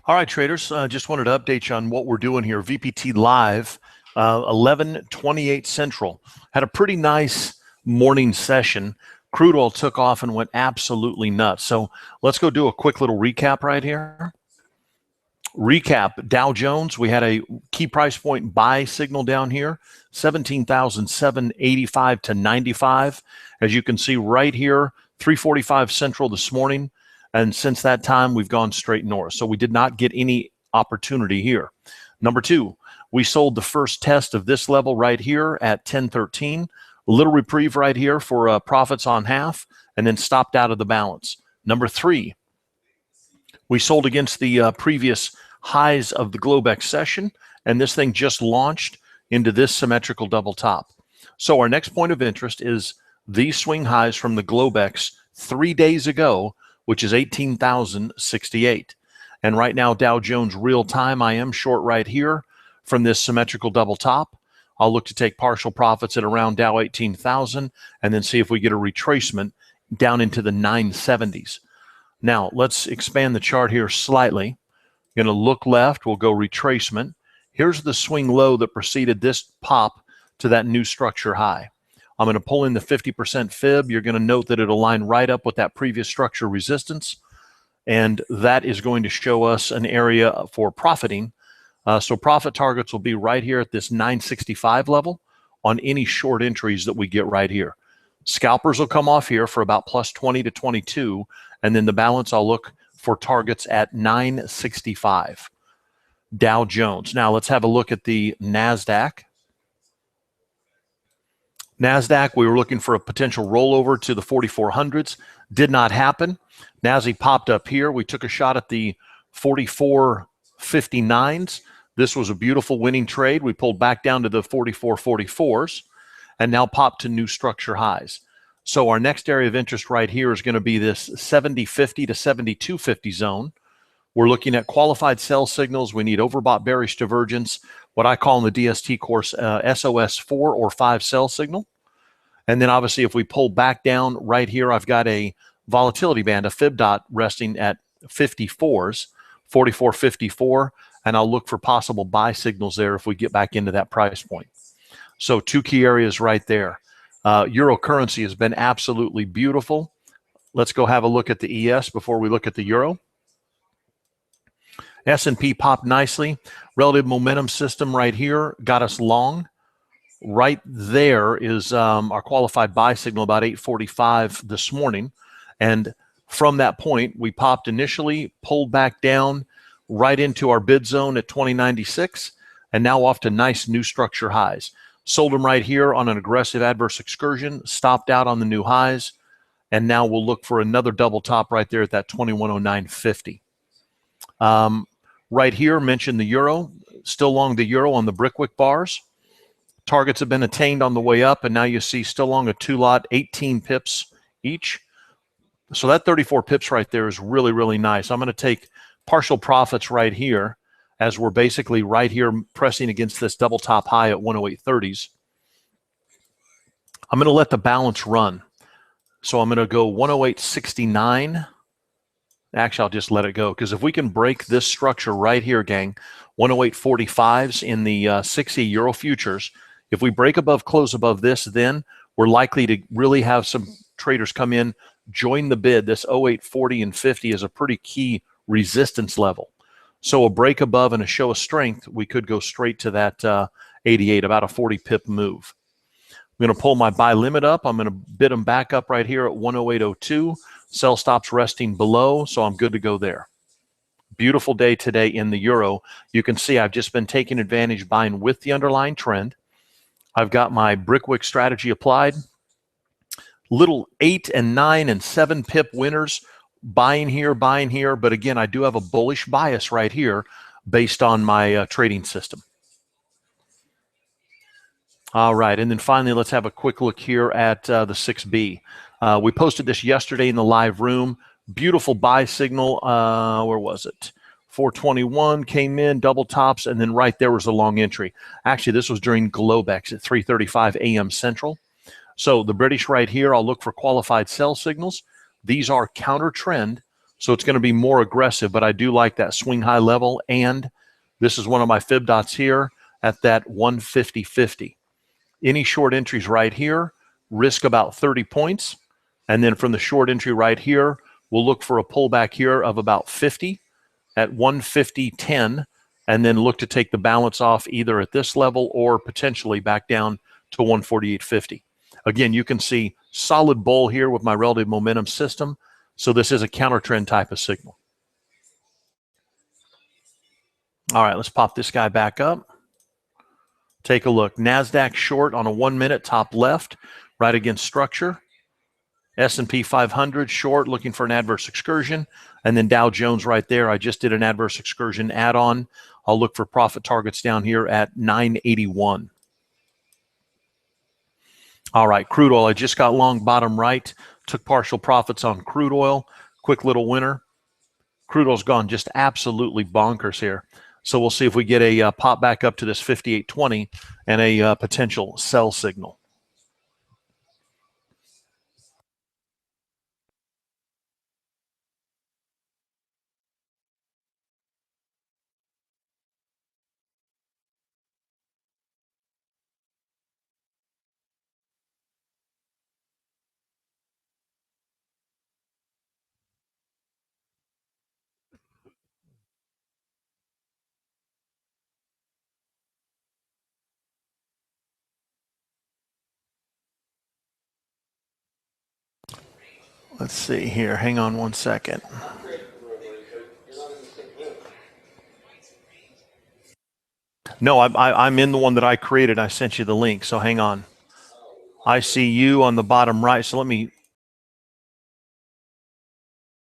All right, traders, just wanted to update you on what we're doing here. VPT Live, 11:28 Central. Had a pretty nice morning session. Crude oil took off and went absolutely nuts. So let's go do a quick little recap right here. Recap, Dow Jones, we had a key price point buy signal down here, 17,785 to 95. As you can see right here, 345 Central this morning. And since that time, we've gone straight north. So we did not get any opportunity here. Number two, we sold the first test of this level right here at 1013. A little reprieve right here for profits on half, and then stopped out of the balance. Number three, we sold against the previous highs of the Globex session, and this thing just launched into this symmetrical double top. So our next point of interest is these swing highs from the Globex 3 days ago, which is 18,068. And right now, Dow Jones real time, I am short right here from this symmetrical double top. I'll look to take partial profits at around Dow 18,000 and then see if we get a retracement down into the 970s. Now, let's expand the chart here slightly. Going to look left, we'll go retracement. Here's the swing low that preceded this pop to that new structure high. I'm going to pull in the 50% fib. You're going to note that it'll line right up with that previous structure resistance, and that is going to show us an area for profiting. So profit targets will be right here at this 965 level on any short entries that we get right here. Scalpers will come off here for about plus 20 to 22, and then the balance I'll look for targets at 965. Dow Jones. Now let's have a look at the NASDAQ. NASDAQ, we were looking for a potential rollover to the 4400s. Did not happen. NASDAQ popped up here. We took a shot at the 4459s. This was a beautiful winning trade. We pulled back down to the 4444s and now popped to new structure highs. So our next area of interest right here is going to be this 7050 to 7250 zone. We're looking at qualified sell signals. We need overbought bearish divergence, what I call in the DST course SOS 4 or 5 sell signal. And then obviously if we pull back down right here, I've got a volatility band, a fib dot resting at 54s, 44.54, and I'll look for possible buy signals there if we get back into that price point. So two key areas right there. Euro currency has been absolutely beautiful. Let's go have a look at the ES before we look at the euro. S&P popped nicely. Relative momentum system right here got us long. Right there is our qualified buy signal about 8:45 this morning. And from that point, we popped initially, pulled back down right into our bid zone at 2096, and now off to nice new structure highs. Sold them right here on an aggressive adverse excursion, stopped out on the new highs, and now we'll look for another double top right there at that 2109.50. Right here, mentioned the euro, still long the euro on the Brickwick bars. Targets have been attained on the way up, and now you see still long a two lot, 18 pips each. So that 34 pips right there is really, really nice. I'm going to take partial profits right here as we're basically right here pressing against this double top high at 108.30s. I'm going to let the balance run. So I'm going to go 108.69. Actually, I'll just let it go, because if we can break this structure right here, gang, 108.45s in the 60 euro futures, if we break above, close above this, then we're likely to really have some traders come in, join the bid. This 08.40 and 50 is a pretty key resistance level. So a break above and a show of strength, we could go straight to that 88, about a 40 pip move. I'm going to pull my buy limit up. I'm going to bid them back up right here at 108.02. Sell stops resting below, so I'm good to go there. Beautiful day today in the euro. You can see I've just been taking advantage, buying with the underlying trend. I've got my Brickwick strategy applied. Little 8 and 9 and 7 pip winners, buying here. But again, I do have a bullish bias right here based on my trading system. All right, and then finally, let's have a quick look here at the 6B. We posted this yesterday in the live room. Beautiful buy signal. Where was it? 421 came in, double tops, and then right there was a long entry. Actually, this was during Globex at 3:35 a.m. Central. So the British right here, I'll look for qualified sell signals. These are counter trend. So it's going to be more aggressive, but I do like that swing high level. And this is one of my fib dots here at that 150.50. Any short entries right here, risk about 30 points. And then from the short entry right here, we'll look for a pullback here of about 50 at 150.10, and then look to take the balance off either at this level or potentially back down to 148.50. Again, you can see solid bull here with my relative momentum system. So this is a counter trend type of signal. All right, let's pop this guy back up. Take a look. NASDAQ short on a 1 minute top left, right against structure. S&P 500 short, looking for an adverse excursion. And then Dow Jones right there. I just did an adverse excursion add-on. I'll look for profit targets down here at 981. All right, crude oil. I just got long bottom right. Took partial profits on crude oil. Quick little winner. Crude oil's gone just absolutely bonkers here. So we'll see if we get a pop back up to this 58.20 and a potential sell signal. Let's see here. Hang on one second. No, I'm in the one that I created. I sent you the link, so hang on. I see you on the bottom right. So let me